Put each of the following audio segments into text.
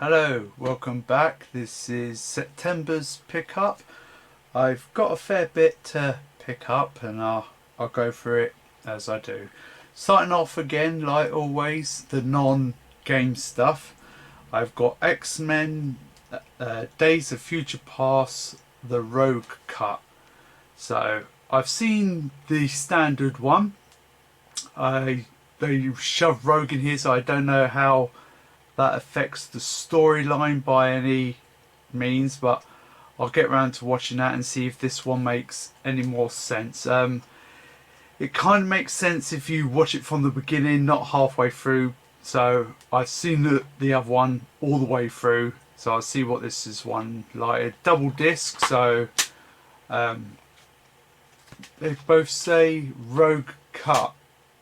Hello, welcome back. This is September's pickup. I've got a fair bit to pick up and I'll go through it as I do. Starting off again, like always, the non-game stuff. I've got X-Men, Days of Future Past, the Rogue Cut. So I've seen the standard one. They shoved Rogue in here, so I don't know how that affects the storyline by any means, but I'll get around to watching that and see if this one makes any more sense. It kind of makes sense if you watch it from the beginning, not halfway through. So I've seen the other one all the way through, so I'll see what this is one like. A double disc, so they both say Rogue Cut,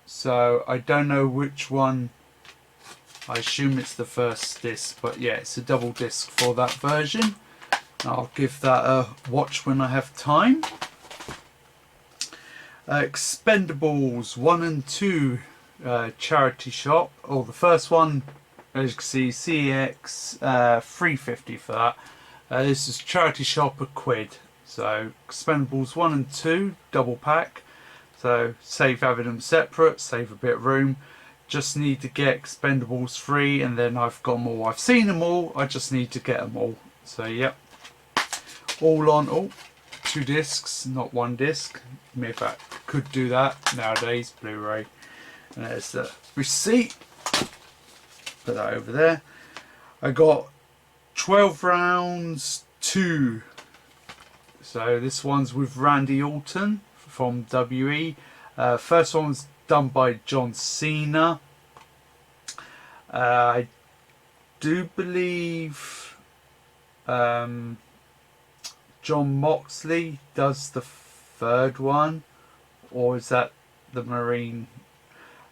so I don't know which one. I assume it's the first disc, but yeah, it's a double disc for that version. I'll give that a watch when I have time. Expendables 1 and 2 charity shop. Oh, the first one, as you can see, CEX $3.50 for that. This is charity shop a quid. So Expendables 1 and 2 double pack. So save having them separate, save a bit of room. Just need to get Expendables 3 and then I've got them all. I've seen them all, I just need to get them all. So yep, all on 2 discs, not 1 disc. Maybe I could do that nowadays, Blu-ray. And there's the receipt. Put that over there. I got 12 rounds 2. So this one's with Randy Orton from WE. First one's done by John Cena. I do believe John Moxley does the third one, or is that the Marine?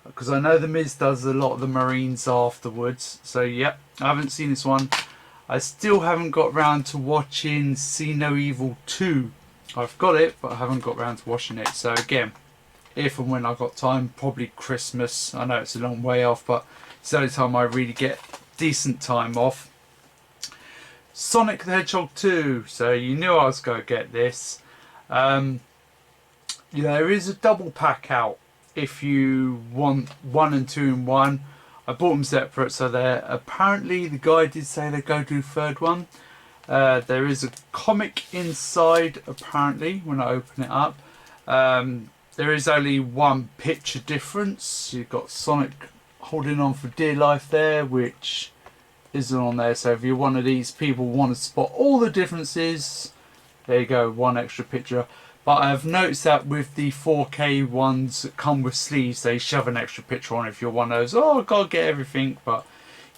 Because I know the Miz does a lot of the Marines afterwards. So yep, I haven't seen this one. I still haven't got round to watching See No Evil 2. I've got it, but I haven't got round to watching it. So again, if and when I got time, probably Christmas. I know it's a long way off, but it's the only time I really get decent time off. Sonic the Hedgehog 2. So you knew I was going to get this. There is a double pack out if you want 1 and 2 in 1. I bought them separate, so they're apparently, the guy did say they go do third one. There is a comic inside apparently when I open it up. There is only 1 picture difference. You've got Sonic holding on for dear life there, which isn't on there. So if you're one of these people who want to spot all the differences, there you go, 1 extra picture. But I've noticed that with the 4K ones that come with sleeves, they shove an extra picture on if you're one of those, oh, I've got to get everything. But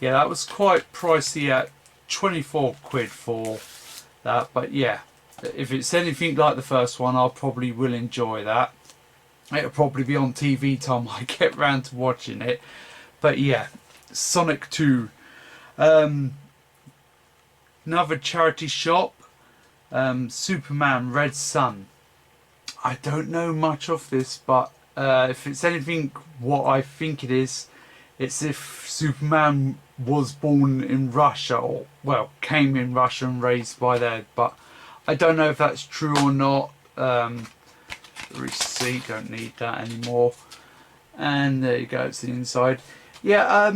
yeah, that was quite pricey at 24 quid for that. But yeah, if it's anything like the first one, I probably will enjoy that. It'll probably be on TV time I get round to watching it. But yeah, Sonic 2. Another charity shop. Superman Red Sun. I don't know much of this, but if it's anything what I think it is, it's if Superman was born in Russia, or well, came in Russia and raised by there. But I don't know if that's true or not. Receipt, don't need that anymore. And there you go, it's the inside. Yeah,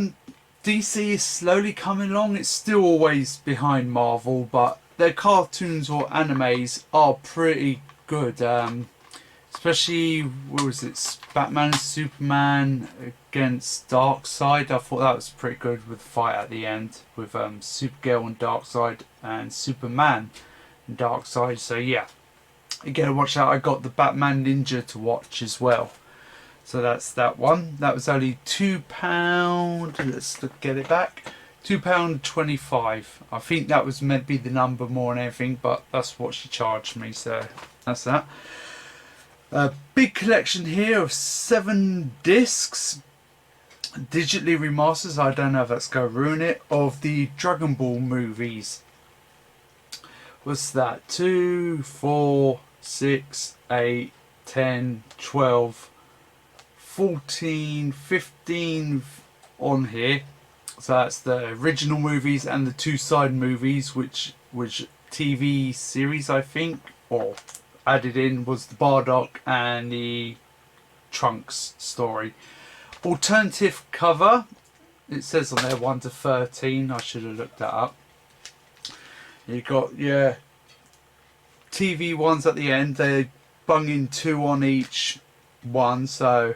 DC is slowly coming along. It's still always behind Marvel, but their cartoons or animes are pretty good. Especially, what was it, Batman and Superman against Darkseid. I thought that was pretty good with the fight at the end with Supergirl and Darkseid and Superman and Darkseid. So yeah, again, watch out. I got the Batman Ninja to watch as well. So that's that one. That was only £2. Let's get it back. £2.25. I think that was meant to be the number more than anything, but that's what she charged me. So that's that. A big collection here of 7 discs, digitally remasters. I don't know if that's going to ruin it. Of the Dragon Ball movies. What's that? 2, 4, 6, 8, 10, 12, 14, 15 on here. So that's the original movies and the two side movies, which TV series, I think, or added in, was the Bardock and the Trunks story. Alternative cover, it says on there 1 to 13. I should have looked that up. You got your TV ones at the end. They bung in 2 on each one, so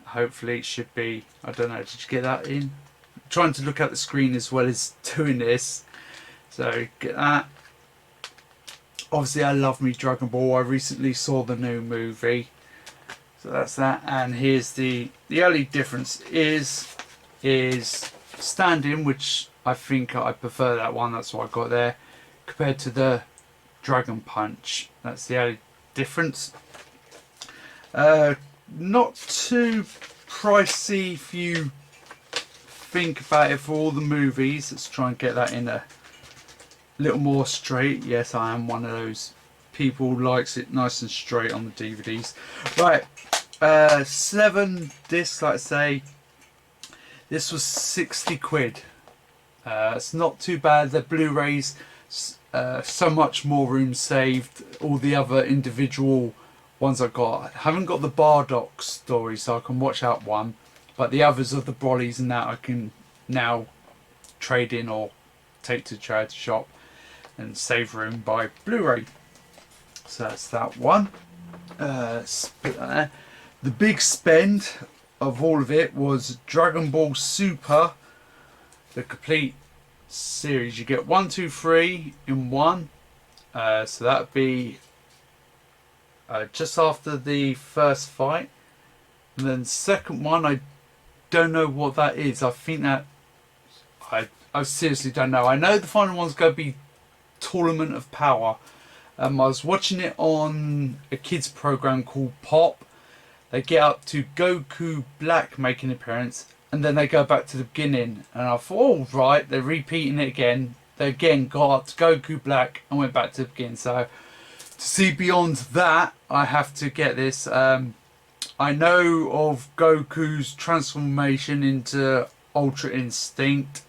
hopefully it should be. I don't know. Did you get that in? I'm trying to look at the screen as well as doing this. So get that. Obviously, I love me Dragon Ball. I recently saw the new movie, so that's that. And here's the only difference is stand-in, which I think I prefer that one. That's what I got there compared to the Dragon Punch. That's the only difference. Not too pricey if you think about it for all the movies. Let's try and get that in a little more straight. Yes, I am one of those people who likes it nice and straight on the DVDs. Right, 7 discs, like I say. This was 60 quid. It's not too bad. The Blu-rays, so much more room saved. All the other individual ones I haven't got the Bardock story, so I can watch out one. But the others of the Brollies and that I can now trade in or take to the charity shop and save room by Blu-ray. So that's that one. Split that there. The big spend of all of it was Dragon Ball Super, the complete series. You get 1, 2, 3 in one. So that would be just after the first fight. And then second one, I don't know what that is. I think that I seriously don't know. I know the final one's going to be Tournament of Power. I was watching it on a kids program called Pop. They get up to Goku Black making an appearance, and then they go back to the beginning. And I thought, oh right, they're repeating it again. They again got up to Goku Black and went back to the beginning. So to see beyond that, I have to get this. I know of Goku's transformation into Ultra Instinct.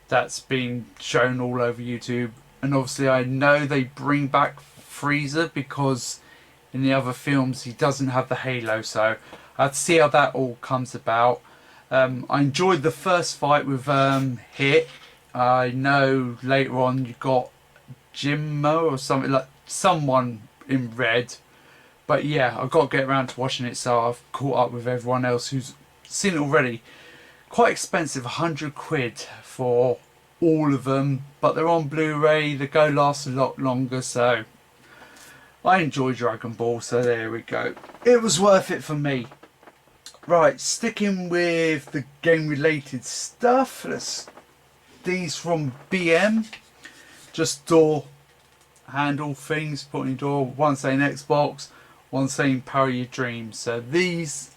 That's been shown all over YouTube. And obviously I know they bring back Frieza because in the other films he doesn't have the halo. So I have to see how that all comes about. I enjoyed the first fight with Hit. I know later on you got Jimmo or something, like someone in red. But yeah, I've got to get around to watching it, so I've caught up with everyone else who's seen it already. Quite expensive, 100 quid for all of them, but they're on Blu-ray. They go last a lot longer, so I enjoy Dragon Ball, so there we go. It was worth it for me. Right, sticking with the game-related stuff. These from BM, just door handle things, put in your door. One saying Xbox, one saying Power Your Dreams. So these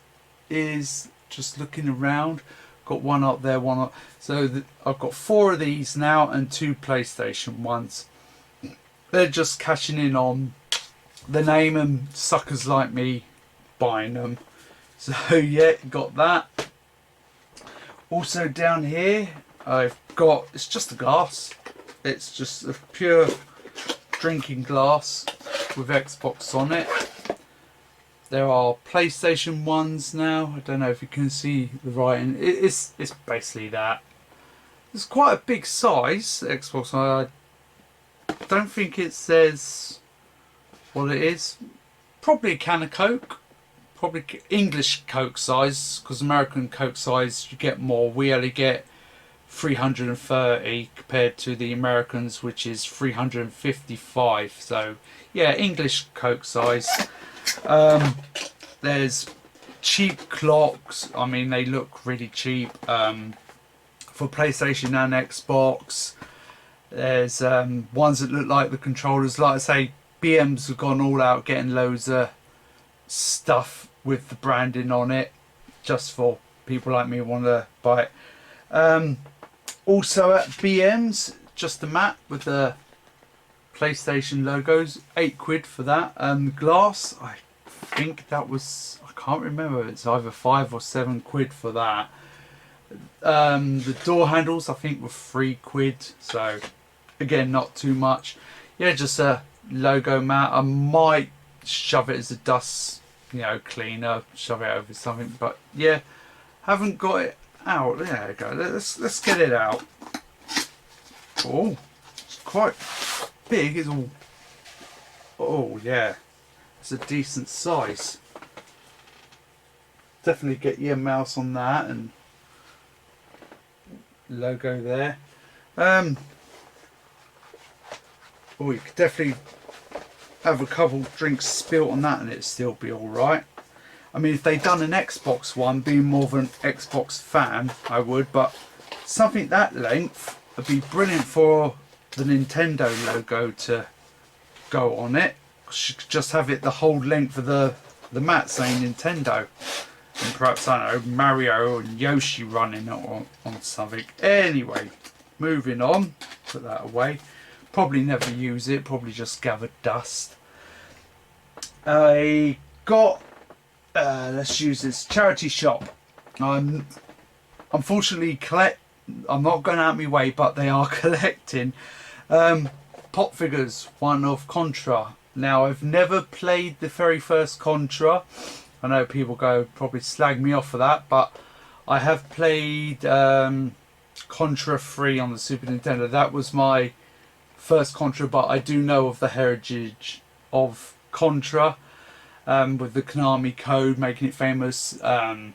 is just looking around. Got one up there, one up. So I've got 4 of these now and 2 PlayStation ones. They're just cashing in on the name and suckers like me buying them. So yeah, got that. Also down here, I've got, it's just a glass. It's just a pure drinking glass with Xbox on it. There are PlayStation ones now. I don't know if you can see the writing. It's basically that. It's quite a big size, Xbox. I don't think it says what it is. Probably a can of Coke. Probably English Coke size, because American Coke size you get more. We only get 330 compared to the Americans, which is 355. So yeah, English Coke size. There's cheap clocks. I mean, they look really cheap for PlayStation and Xbox. There's ones that look like the controllers. Like I say, BM's have gone all out getting loads of stuff with the branding on it, just for people like me who want to buy it. Also at BM's, just a mat with the PlayStation logos, 8 quid for that. Glass, I think that was, I can't remember, it's either 5 or 7 quid for that. The door handles I think were £3, so again not too much. Yeah, just a logo mat. I might shove it as a dust, cleaner, shove it over something, but yeah, haven't got it out. There we go. Let's get it out. Oh, it's quite big. It's all. Oh yeah, it's a decent size. Definitely get your mouse on that and logo there. Oh, you could definitely have a couple drinks spilt on that and it'd still be alright. I mean, if they'd done an Xbox one, being more of an Xbox fan, I would, but something that length would be brilliant for the Nintendo logo to go on it. You could just have it the whole length of the mat saying Nintendo. And perhaps, I don't know, Mario and Yoshi running on something. Anyway, moving on. Put that away. Probably never use it. Probably just gather dust. I got, let's use this, charity shop. Unfortunately, I'm not going out of my way, but they are collecting pop figures, one of Contra. Now, I've never played the very first Contra. I know people probably slag me off for that, but I have played Contra 3 on the Super Nintendo. That was my first Contra, but I do know of the heritage of Contra with the Konami code making it famous. The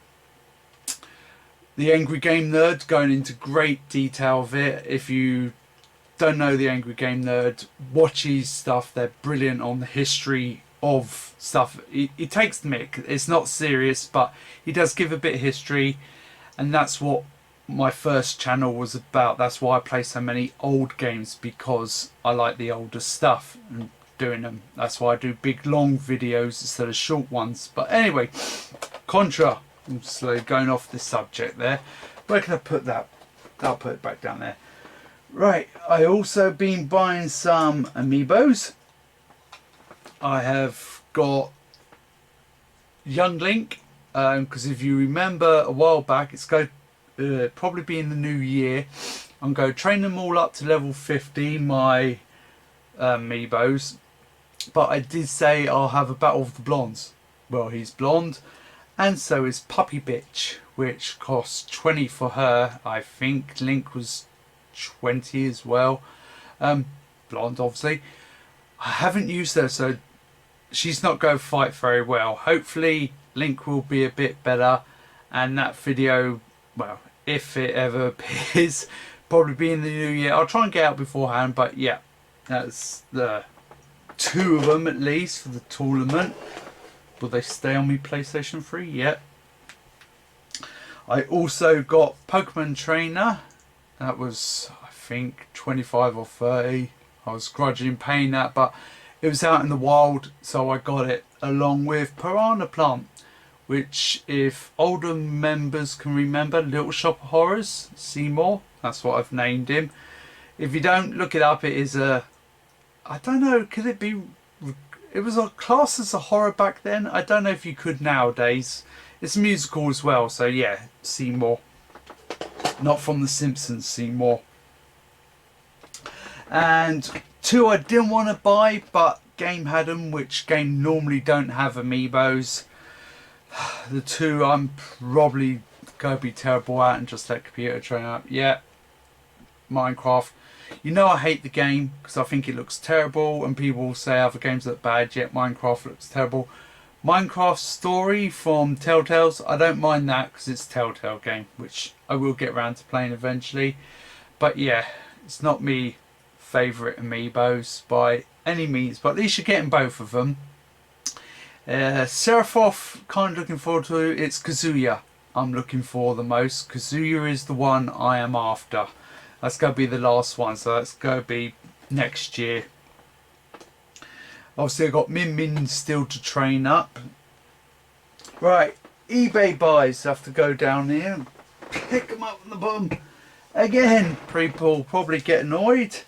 Angry Game Nerd going into great detail of it. If you don't know the Angry Game Nerd, watch his stuff. They're brilliant on the history of stuff. He takes the mick. It's not serious, but he does give a bit of history, and that's what my first channel was about. That's why I play so many old games, because I like the older stuff and doing them. That's why I do big long videos instead of short ones. But anyway, Contra. I'm slowly going off the subject there. Where can I put that? I'll put it back down there. Right, I also been buying some amiibos. I have got Young Link, because if you remember a while back, it's going to probably be in the new year. I'm going to train them all up to level 50, my amiibos. But I did say I'll have a battle of the blondes. Well, he's blonde, and so is Puppy Bitch, which costs 20 for her. I think Link was 20 as well. Blonde, obviously. I haven't used her, so she's not going to fight very well. Hopefully Link will be a bit better, and that video, well, if it ever appears, probably be in the new year. I'll try and get out beforehand, but yeah, that's the 2 of them at least for the tournament. Will they stay on me PlayStation 3? Yep. I also got Pokemon Trainer. That was, I think, 25 or 30. I was grudging paying that, but it was out in the wild, so I got it along with Piranha Plant, which, if older members can remember, Little Shop of Horrors, Seymour, that's what I've named him. If you don't, look it up. It is a, I don't know, could it be, it was a class as a horror back then. I don't know if you could nowadays. It's a musical as well, so yeah, Seymour. Not from The Simpsons, Seymour. And 2 I didn't want to buy, but Game had them, which Game normally don't have amiibos. The 2 I'm probably going to be terrible at and just let computer train up. Yeah, Minecraft. You know I hate the game because I think it looks terrible, and people will say other games look bad, yet Minecraft looks terrible. Minecraft Story from Telltale's, I don't mind that because it's a Telltale game, which I will get around to playing eventually. But yeah, it's not me favourite amiibos by any means, but at least you're getting both of them. Seraphoth, kind of looking forward to. It's Kazuya I'm looking for the most. Kazuya is the one I am after. That's going to be the last one, so that's going to be next year. Obviously I've got Min Min still to train up. Right, eBay buys. Have to go down here and pick them up from the bottom. Again, people probably get annoyed.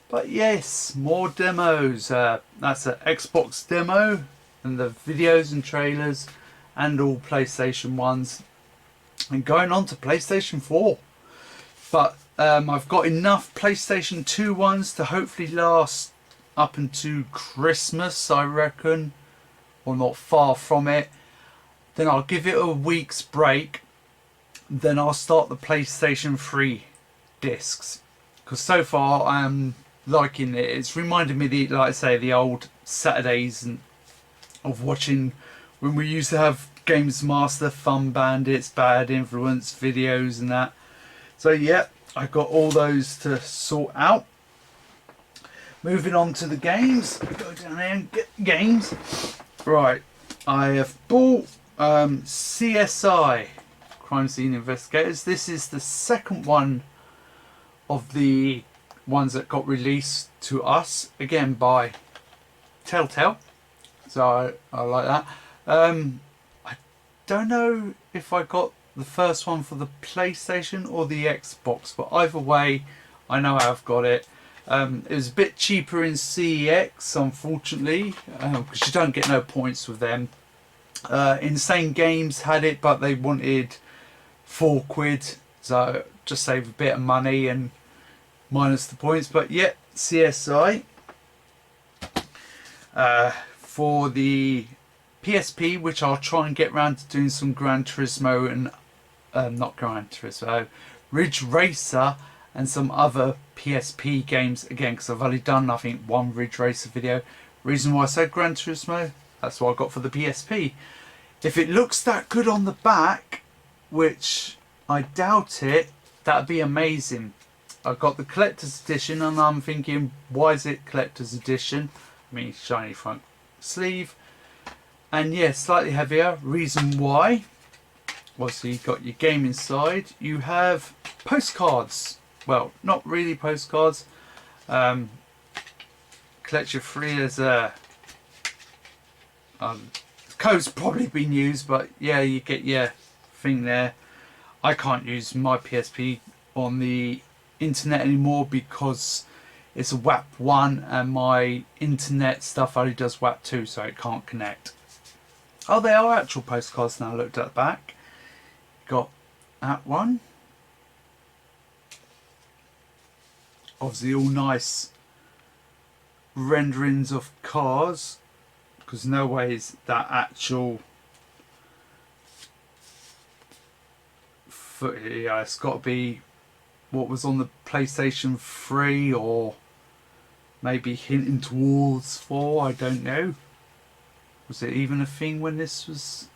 But yes, more demos. That's an Xbox demo, and the videos and trailers, and all PlayStation ones. and going on to PlayStation 4. But I've got enough PlayStation 2 ones to hopefully last up into Christmas, I reckon, or not far from it. Then I'll give it a week's break. Then I'll start the PlayStation 3 discs, because so far I am liking it. It's reminded me, like I say, the old Saturdays and of watching when we used to have Games Master, Fun Bandits, Bad Influence videos and that. So yeah, I got all those to sort out. Moving on to the games. Go down there and get games. Right, I have bought CSI, Crime Scene Investigators. This is the second one of the ones that got released to us, again by Telltale. So I like that. I don't know if I got the first one for the PlayStation or the Xbox, but either way, I know I've got it. It was a bit cheaper in CEX, unfortunately, because you don't get no points with them. Insane Games had it, but they wanted £4, so just save a bit of money and minus the points. But yeah, CSI. For the PSP, which I'll try and get around to doing some Gran Turismo and not Gran Turismo, Ridge Racer and some other PSP games again, because I've only done I think one Ridge Racer video. Reason why I said Gran Turismo, that's what I got for the PSP. If it looks that good on the back, which I doubt it, that'd be amazing. I got the collector's edition and I'm thinking, why is it collector's edition? I mean, shiny front sleeve, and yeah, slightly heavier. Reason why, obviously you've got your game inside. You have postcards, well, not really postcards. Collect your free as a code's probably been used, but yeah, you get your thing there. I can't use my PSP on the internet anymore because it's a WAP 1 and my internet stuff only does WAP 2, so it can't connect. Oh, they are actual postcards now. I looked at the back. Got that one. Obviously all nice renderings of cars, because no way is that actual footage. Yeah, it's got to be what was on the PlayStation 3 or maybe hinting towards 4, I don't know. Was it even a thing when this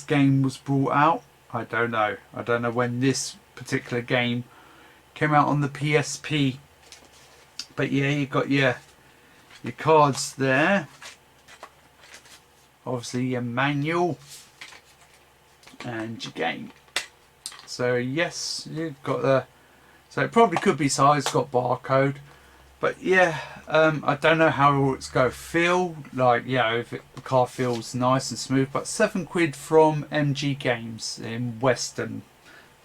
game was brought out? I don't know. I don't know when this particular game came out on the PSP. But yeah, you got your cards there. Obviously your manual and your game. So yes, you've got the, so it probably could be size, got barcode. But yeah, I don't know how it's going to feel. Like, yeah, if the car feels nice and smooth. But £7 from MG Games in Western,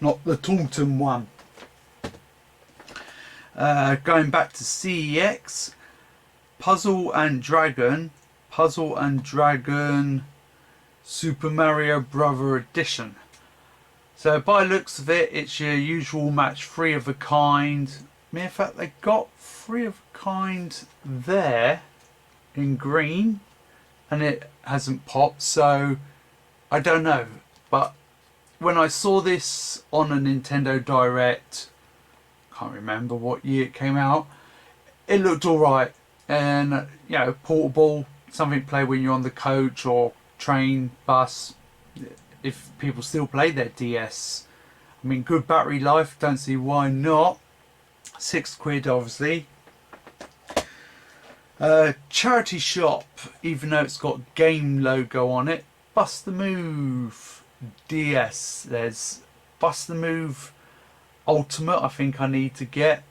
not the Taunton one. Going back to CEX, Puzzle and Dragon Super Mario Brother Edition. So by looks of it, it's your usual match, 3 of a kind. In fact, they got 3 of a kind there in green, and it hasn't popped, so I don't know. But when I saw this on a Nintendo Direct, can't remember what year it came out, it looked alright, and you know, portable, something to play when you're on the coach or train, bus, if people still play their DS. I mean, good battery life, don't see why not. £6 obviously. Charity shop, even though it's got game logo on it. Bust the Move DS. There's Bust the Move Ultimate, I think I need to get.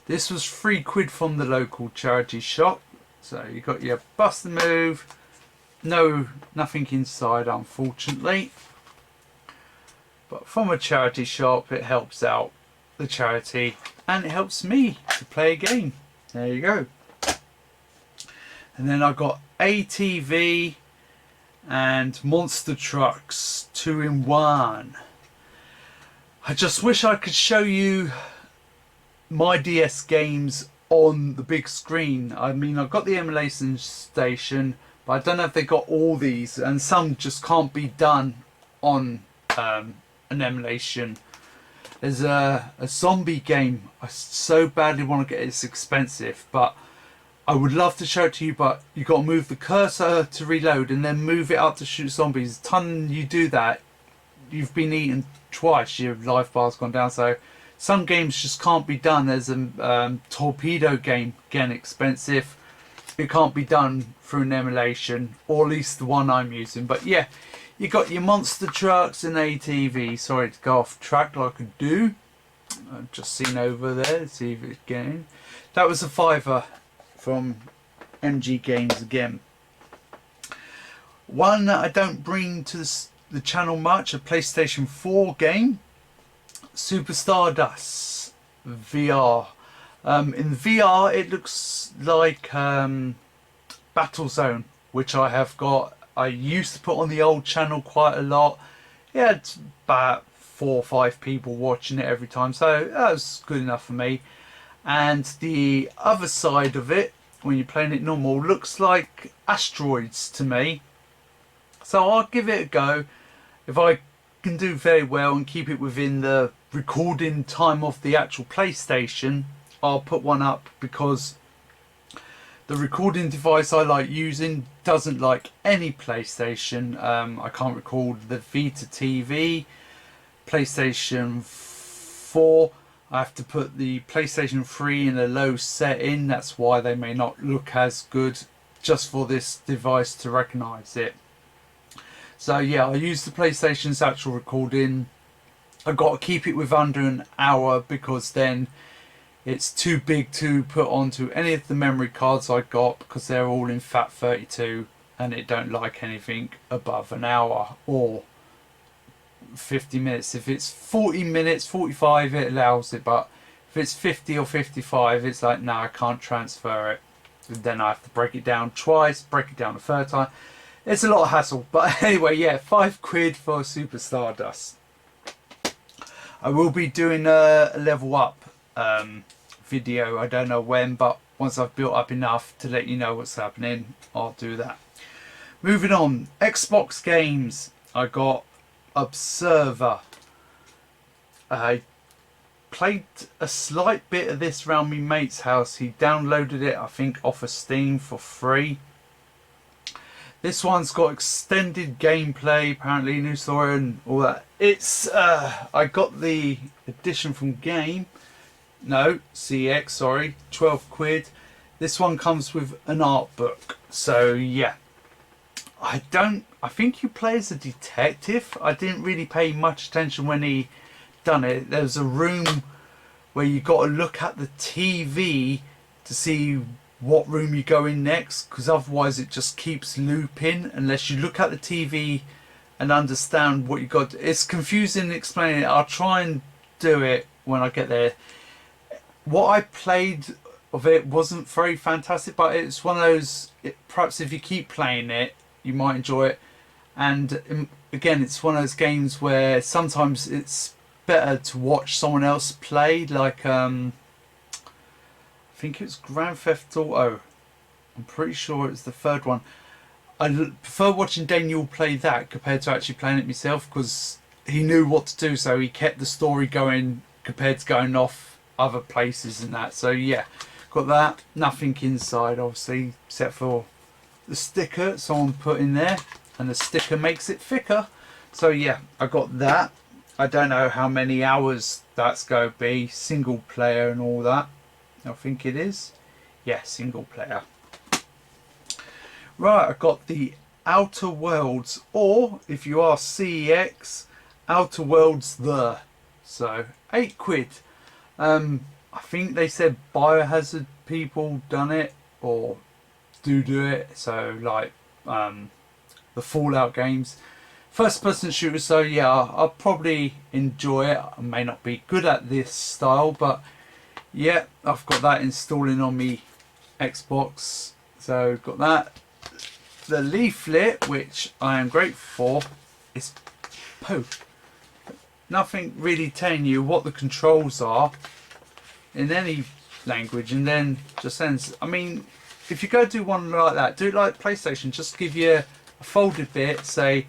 This was £3 from the local charity shop. So you got your Bust the Move. No, nothing inside, unfortunately. But from a charity shop, it helps out the charity and it helps me to play a game. There you go. And then I got ATV and Monster Trucks 2-in-1. I just wish I could show you my DS games on the big screen. I mean, I've got the emulation station, but I don't know if they got all these, and some just can't be done on an emulation. There's a zombie game I so badly want to get. It's expensive, but I would love to show it to you, but you got to move the cursor to reload and then move it up to shoot zombies. The time you do that, you've been eaten twice, your life bar's gone down. So some games just can't be done. There's a torpedo game, again expensive. It can't be done through an emulation, or at least the one I'm using. But yeah, you got your Monster Trucks and ATV. Sorry to go off track like I do. I've just seen over there, see if it's getting. That was a £5 from MG Games again. One that I don't bring to the channel much, a PlayStation 4 game, Super Stardust VR. In VR it looks like Battlezone, which I have got. I used to put on the old channel quite a lot. Yeah, it's about 4 or 5 people watching it every time, so that was good enough for me. And the other side of it, when you're playing it normal, looks like Asteroids to me. So I'll give it a go. If I can do very well and keep it within the recording time of the actual PlayStation, I'll put one up, because the recording device I like using doesn't like any PlayStation. I can't record the Vita TV, PlayStation 4. I have to put the PlayStation 3 in a low setting. That's why they may not look as good, just for this device to recognise it. So yeah, I use the PlayStation's actual recording. I've got to keep it with under an hour, because then it's too big to put onto any of the memory cards I got, because they're all in FAT32 and it don't like anything above an hour or 50 minutes. If it's 40 minutes, 45, it allows it, but if it's 50 or 55, it's like, no, I can't transfer it. And then I have to break it down twice, break it down a third time. It's a lot of hassle. But anyway, yeah, £5 for Super Stardust. I will be doing a level up video. I don't know when, but once I've built up enough to let you know what's happening, I'll do that. Moving on, Xbox games. I got Observer. I played a slight bit of this around my mate's house. He downloaded it, I think, off of Steam for free. This one's got extended gameplay, apparently, new story and all that. It's I got the edition from Game. No, CX, sorry, £12. This one comes with an art book. So yeah. I think you play as a detective. I didn't really pay much attention when he done it. There's a room where you got to look at the TV to see what room you go in next, because otherwise it just keeps looping unless you look at the TV and understand what you got. It's confusing explaining it. I'll try and do it when I get there. What I played of it wasn't very fantastic, but it's one of those, perhaps if you keep playing it, you might enjoy it. And again, it's one of those games where sometimes it's better to watch someone else play, like I think it's Grand Theft Auto. I'm pretty sure it's the third one. I prefer watching Daniel play that compared to actually playing it myself, because he knew what to do, so he kept the story going compared to going off other places and that. So yeah, got that. Nothing inside, obviously, except for the sticker someone put in there, and the sticker makes it thicker. So yeah, I got that. I don't know how many hours that's going to be, single player and all that. I think it is. Yeah, single player. Right, I got the Outer Worlds, or if you are CEX, Outer Worlds The. So £8. I think they said Biohazard people done it, or do it. So like the Fallout games, first person shooter. So yeah, I'll probably enjoy it. I may not be good at this style, but yeah, I've got that installing on me Xbox. So got that. the leaflet, which I am grateful for, is poo. Nothing really telling you what the controls are in any language, and then just sends. I mean, if you go do one like that, do it like PlayStation. Just give you a folded bit, say,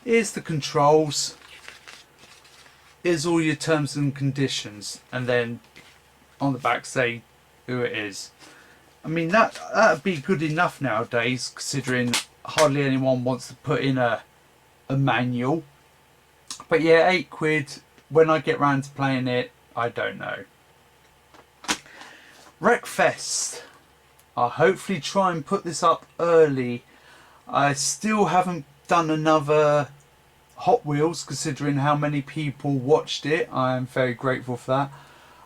here's the controls, here's all your terms and conditions, and then on the back say who it is. I mean, that'd be good enough nowadays, considering hardly anyone wants to put in a manual. But yeah, £8. When I get round to playing it, I don't know. Wreckfest. I'll hopefully try and put this up early. I still haven't done another Hot Wheels, considering how many people watched it. I am very grateful for that.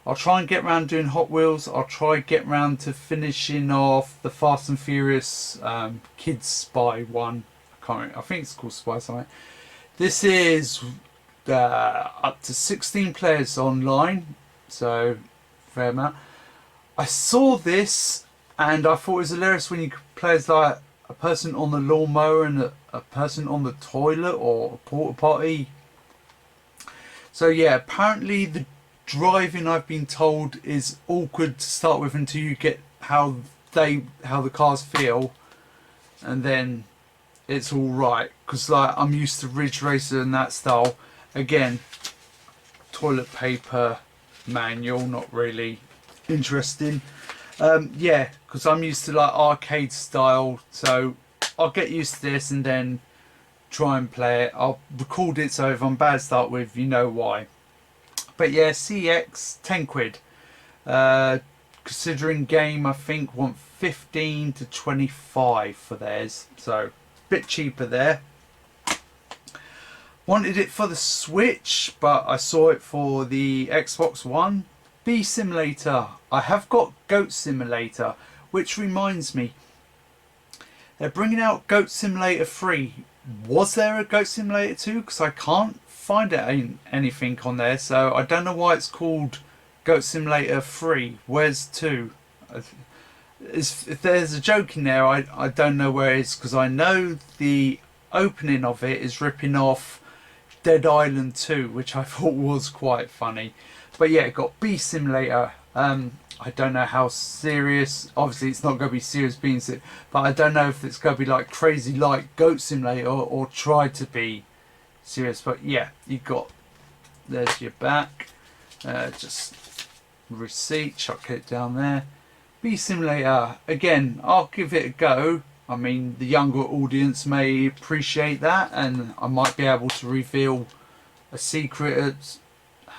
I'll try and get round doing Hot Wheels. I'll try and get round to finishing off the Fast and Furious Kids Spy one. I can't remember. I think it's called Spy something. This is up to 16 players online, so fair amount. I saw this and I thought it was hilarious when you could play as like a person on the lawnmower and a person on the toilet or a porta potty. So yeah, apparently the driving, I've been told, is awkward to start with until you get how the cars feel, and then it's all right. Because like I'm used to Ridge Racer and that style. Again, toilet paper manual, not really interesting. Yeah, because I'm used to like arcade style, so I'll get used to this and then try and play it. I'll record it, so if I'm bad to start with, you know why. But yeah, CX, £10. Considering game, I think want 15 to 25 for theirs, so a bit cheaper there. Wanted it for the Switch, but I saw it for the Xbox One. Bee Simulator. I have got Goat Simulator, which reminds me, they're bringing out Goat Simulator 3. Was there a Goat Simulator 2? Because I can't find anything on there, so I don't know why it's called Goat Simulator 3. Where's 2? If there's a joke in there, I don't know where it is, because I know the opening of it is ripping off Dead Island 2, which I thought was quite funny. But yeah, it got Bee Simulator. I don't know how serious, obviously it's not going to be serious being sick, but I don't know if it's going to be like crazy like Goat Simulator or try to be serious. But yeah, you got, there's your back, just receipt, chuck it down there. Bee Simulator, again, I'll give it a go. I mean, the younger audience may appreciate that, and I might be able to reveal a secret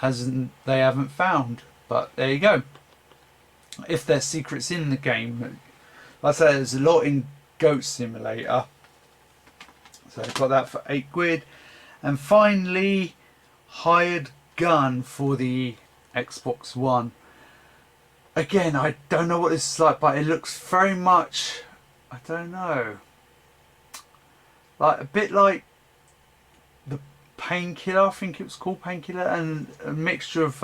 they haven't found. But there you go. If there's secrets in the game, like I say, there's a lot in Goat Simulator. So I got that for £8. And finally, Hired Gun for the Xbox One. Again, I don't know what this is like, but it looks very much, I don't know, like a bit like the Painkiller, I think it was called Painkiller, and a mixture of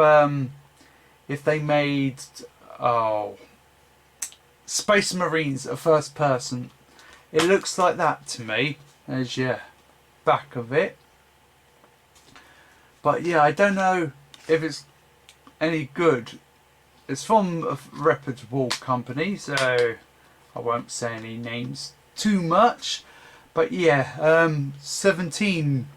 if they made Space Marines a first person. It looks like that to me. There's your back of it. But yeah, I don't know if it's any good. It's from a reputable company, so I won't say any names too much. But yeah, 17,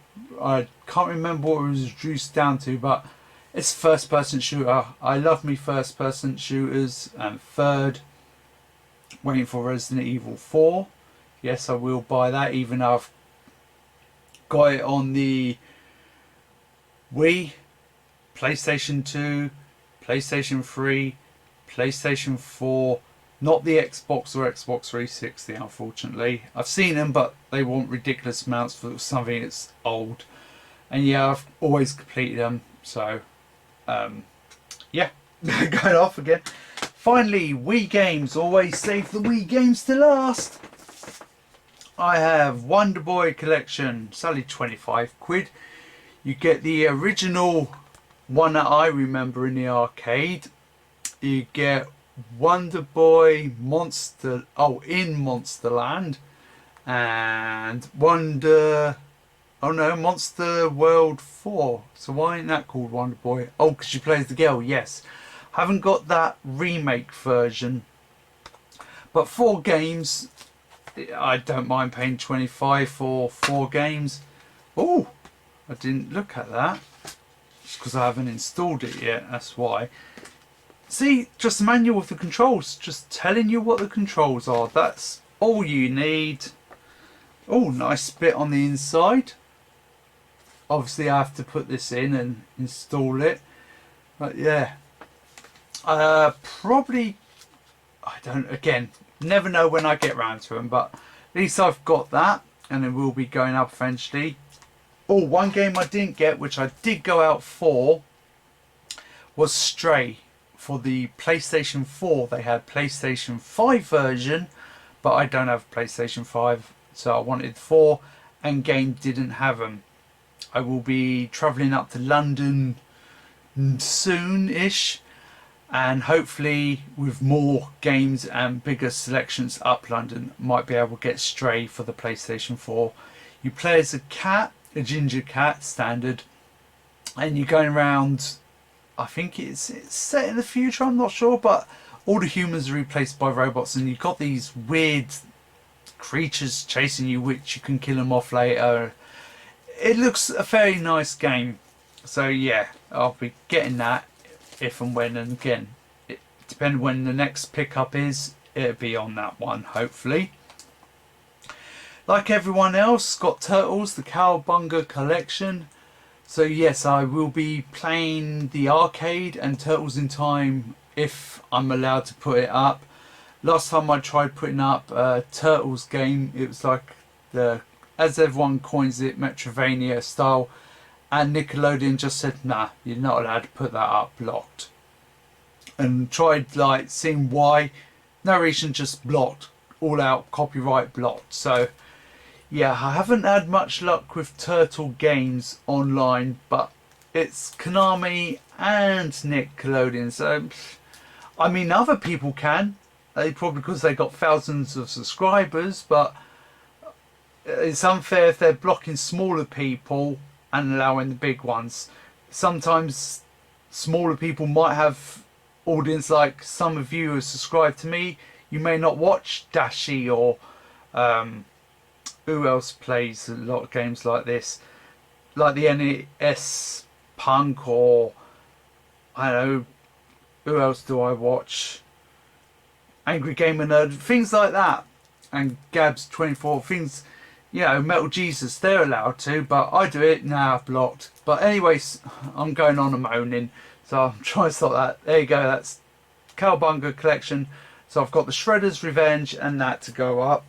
I can't remember what it was reduced down to, but it's first person shooter. I love me first person shooters. And third, waiting for Resident Evil 4. Yes, I will buy that, even though I've got it on the Wii, PlayStation 2, PlayStation 3, PlayStation 4, not the Xbox or Xbox 360, unfortunately. I've seen them, but they want ridiculous amounts for something that's old. And yeah, I've always completed them, so yeah, going off again. Finally, Wii games. Always save the Wii games to last. I have Wonder Boy Collection. It's only £25. You get the original one that I remember in the arcade. You get Wonder Boy Monster, in Monsterland, and Monster World 4. So why ain't that called Wonder Boy? Oh, because she plays the girl, yes. Haven't got that remake version. But 4 games, I don't mind paying 25 for 4 games. Oh, I didn't look at that. It's because I haven't installed it yet, that's why. See, just a manual of the controls, just telling you what the controls are. That's all you need. Oh, nice bit on the inside. Obviously I have to put this in and install it. But yeah. Probably, again, never know when I get round to them, but at least I've got that, and it will be going up eventually. Oh, one game I didn't get, which I did go out for, was Stray. For the PlayStation 4, they had PlayStation 5 version, but I don't have PlayStation 5, so I wanted 4, and game didn't have them. I will be travelling up to London soon-ish, and hopefully with more games and bigger selections up London, might be able to get Stray for the PlayStation 4. You play as a cat, a ginger cat, standard, and you're going around. I think it's set in the future, I'm not sure, but all the humans are replaced by robots, and you've got these weird creatures chasing you, which you can kill them off later. It looks a very nice game, so yeah, I'll be getting that if and when, and again, depending when the next pickup is, it'll be on that one, hopefully. Like everyone else, got Turtles, the Cowabunga collection. So yes, I will be playing the arcade and Turtles in Time if I'm allowed to put it up. Last time I tried putting up a Turtles game, it was like the, as everyone coins it, Metroidvania style, and Nickelodeon just said, nah, you're not allowed to put that up, blocked. And tried like seeing why, narration just blocked, all out, copyright blocked. So yeah, I haven't had much luck with Turtle games online, but it's Konami and Nickelodeon, so I mean other people can, probably because they got thousands of subscribers, but it's unfair if they're blocking smaller people and allowing the big ones. Sometimes smaller people might have audience, like some of you who subscribe to me, you may not watch Dashi or who else plays a lot of games like this, like the NES Punk, or I don't know, who else do I watch, Angry Gamer Nerd, things like that, and Gabs 24, things, you know, Metal Jesus, they're allowed to, but I do it now, blocked. But anyways, I'm going on and moaning, so I'm trying to stop that. There you go, that's Cowabunga collection. So I've got the Shredder's Revenge and that to go up.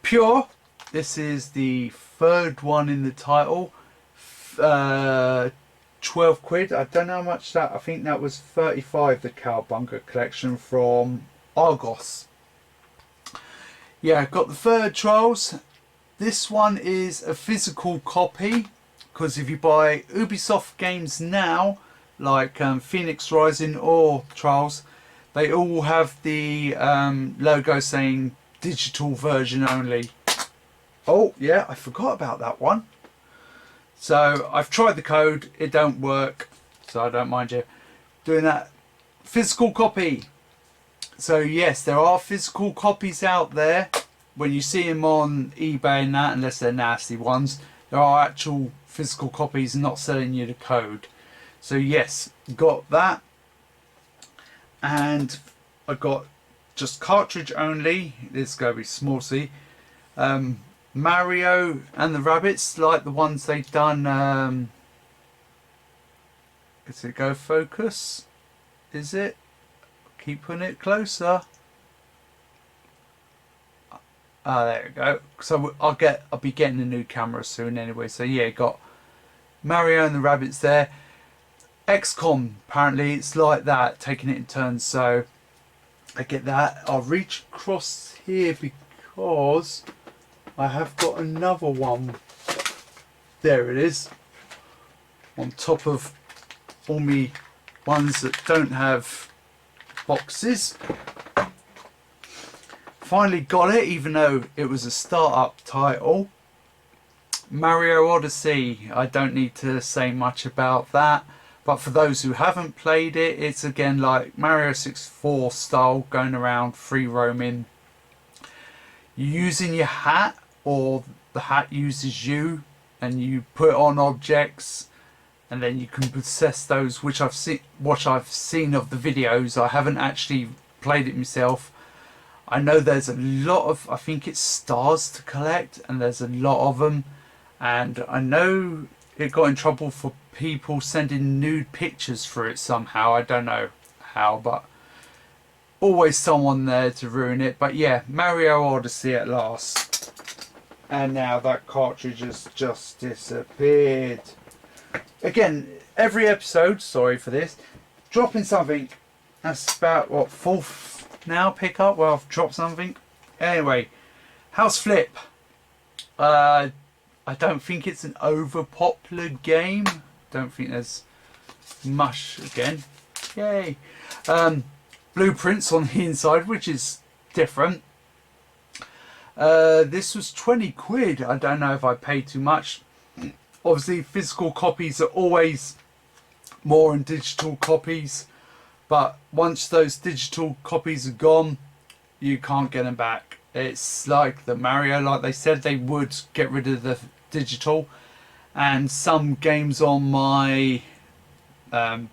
Pure, this is the third one in the title, 12 quid. I don't know how much that, I think that was 35, the Cowabunga collection from Argos. Yeah, got the third Trials. This one is a physical copy, because if you buy Ubisoft games now, like Phoenix Rising or Trials, they all have the logo saying digital version only. Oh yeah, I forgot about that one. So I've tried the code, it don't work, so I don't mind you doing that. Physical copy. So yes, there are physical copies out there. When you see them on eBay and that, unless they're nasty ones, there are actual physical copies, not selling you the code. So yes, got that. And I got just cartridge only. This is going to be small C. Mario and the Rabbids, like the ones they've done. Does it go focus? Is it? Keep putting it closer. Ah, there we go. So I'll be getting a new camera soon anyway. So yeah, got Mario and the Rabbids there. XCOM, apparently it's like that, taking it in turns. So I get that. I'll reach across here because I have got another one. There it is. On top of all me ones that don't have boxes. finally got it, even though it was a startup title. Mario Odyssey, I don't need to say much about that, but for those who haven't played it, it's again like Mario 64 style, going around free roaming. You're using your hat, or the hat uses you, and you put on objects, and then you can possess those, which I've seen of the videos. I haven't actually played it myself. I know there's a lot of, I think it's stars to collect, and there's a lot of them. And I know it got in trouble for people sending nude pictures for it somehow. I don't know how, but always someone there to ruin it. But yeah, Mario Odyssey at last. And now that cartridge has just disappeared. Again, every episode, sorry for this, dropping something. That's about, what, fourth now pick up? Well, I've dropped something. Anyway, House Flip. I don't think it's an over popular game. Don't think there's much again. Yay. Blueprints on the inside, which is different. This was 20 quid. I don't know if I paid too much. Obviously, physical copies are always more than digital copies. But once those digital copies are gone, you can't get them back. It's like the Mario, like they said they would get rid of the digital, and some games on my the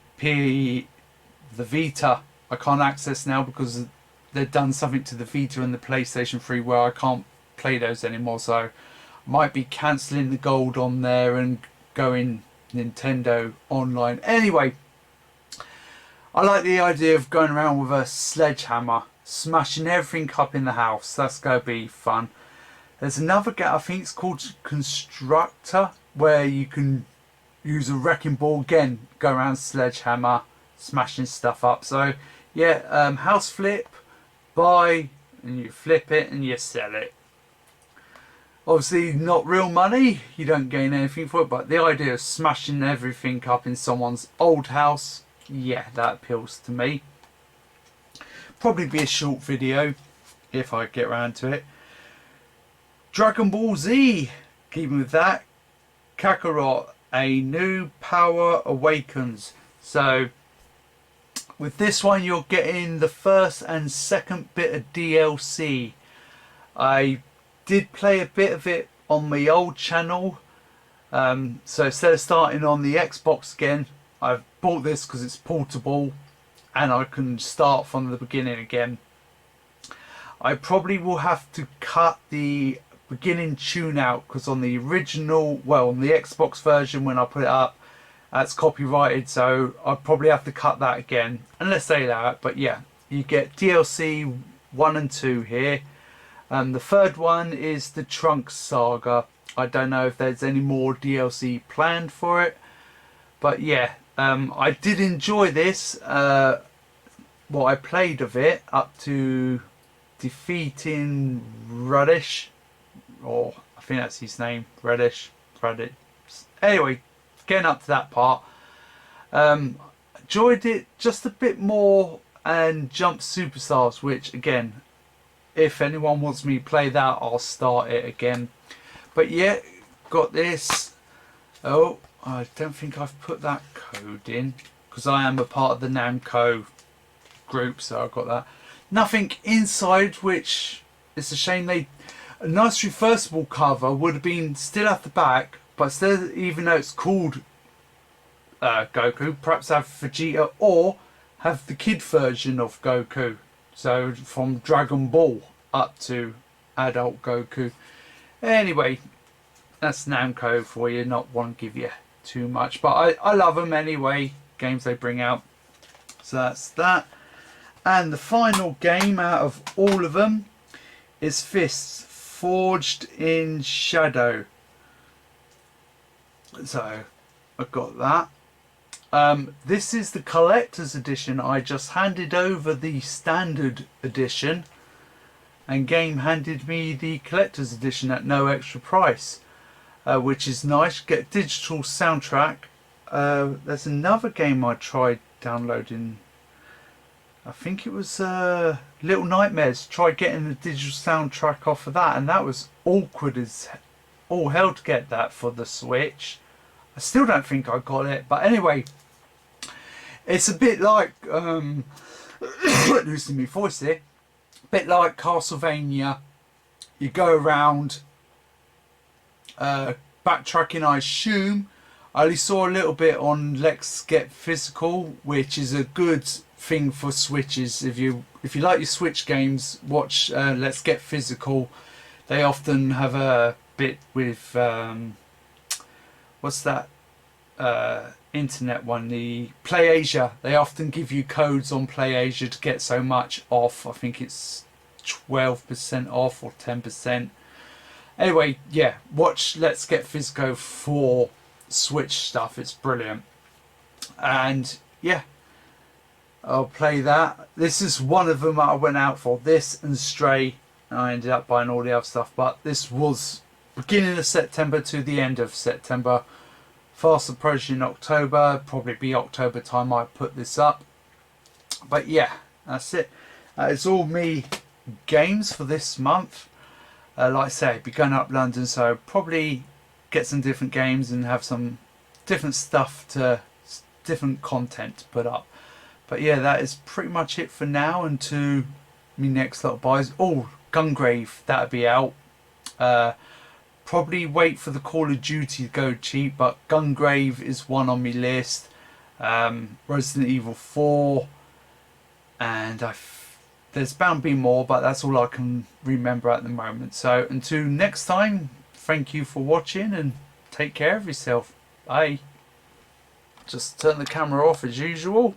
Vita I can't access now because they've done something to the Vita and the PlayStation 3 where I can't play those anymore, so I might be cancelling the gold on there and going Nintendo Online. Anyway, I like the idea of going around with a sledgehammer, smashing everything up in the house. That's going to be fun. There's another game, I think it's called Constructor, where you can use a wrecking ball again, go around sledgehammer, smashing stuff up. So yeah, House Flip, buy, and you flip it and you sell it. Obviously not real money, you don't gain anything for it, but the idea of smashing everything up in someone's old house, yeah, that appeals to me. Probably be a short video if I get around to it. Dragon Ball Z, keeping with that, Kakarot, a new power awakens. So with this one you're getting the first and second bit of DLC. I did play a bit of it on my old channel, so instead of starting on the Xbox again, I've bought this because it's portable and I can start from the beginning again. I probably will have to cut the beginning tune out because on the original, well, on the Xbox version when I put it up, that's copyrighted, so I'll probably have to cut that again, unless they allow it. But yeah, you get DLC 1 and 2 here. The third one is the Trunks Saga. I don't know if there's any more DLC planned for it, but yeah, I did enjoy this. What I played of it up to defeating Radish, or I think that's his name, Radish. Anyway, getting up to that part, enjoyed it just a bit more, and Jump Superstars, which again, if anyone wants me to play that, I'll start it again. But yeah, got this. Oh, I don't think I've put that code in because I am a part of the Namco group, so I've got that. Nothing inside, which it's a shame. A nice reversible cover would have been still at the back, but instead, even though it's called Goku, perhaps have Vegeta or have the kid version of Goku. So from Dragon Ball up to adult Goku. Anyway, that's Namco for you. Not want to give you too much, but I love them anyway. Games they bring out. So that's that. And the final game out of all of them is Fists Forged in Shadow. So I've got that. This is the collector's edition. I just handed over the standard edition and Game handed me the collector's edition at no extra price, which is nice. Get a digital soundtrack. There's another game I tried downloading. I think it was Little Nightmares. Tried getting the digital soundtrack off of that, and that was awkward as all hell to get that for the Switch. I still don't think I got it, but anyway, it's a bit like losing my voice here. A bit like Castlevania. You go around backtracking, I assume. I only saw a little bit on Let's Get Physical, which is a good thing for Switches. If you like your Switch games, watch Let's Get Physical. They often have a bit with what's that internet one, the PlayAsia. They often give you codes on PlayAsia to get so much off. I think it's 12% off or 10%. Anyway, yeah, watch Let's Get Physical for Switch stuff. It's brilliant. And yeah, I'll play that. This is one of them that I went out for. This and Stray. I ended up buying all the other stuff, but this was beginning of September to the end of September. Fast approaching October. Probably be October time I put this up. But yeah, that's it. It's all me games for this month. Like I say, be going up London, so probably get some different games and have some different stuff to different content to put up. But yeah, that is pretty much it for now. And to me next lot of buys. Oh, Gungrave, that'll be out. Probably wait for the Call of Duty to go cheap, but Gungrave is one on my list. Resident Evil 4, and there's bound to be more, but that's all I can remember at the moment. So until next time, thank you for watching and take care of yourself. Bye. Just turn the camera off as usual.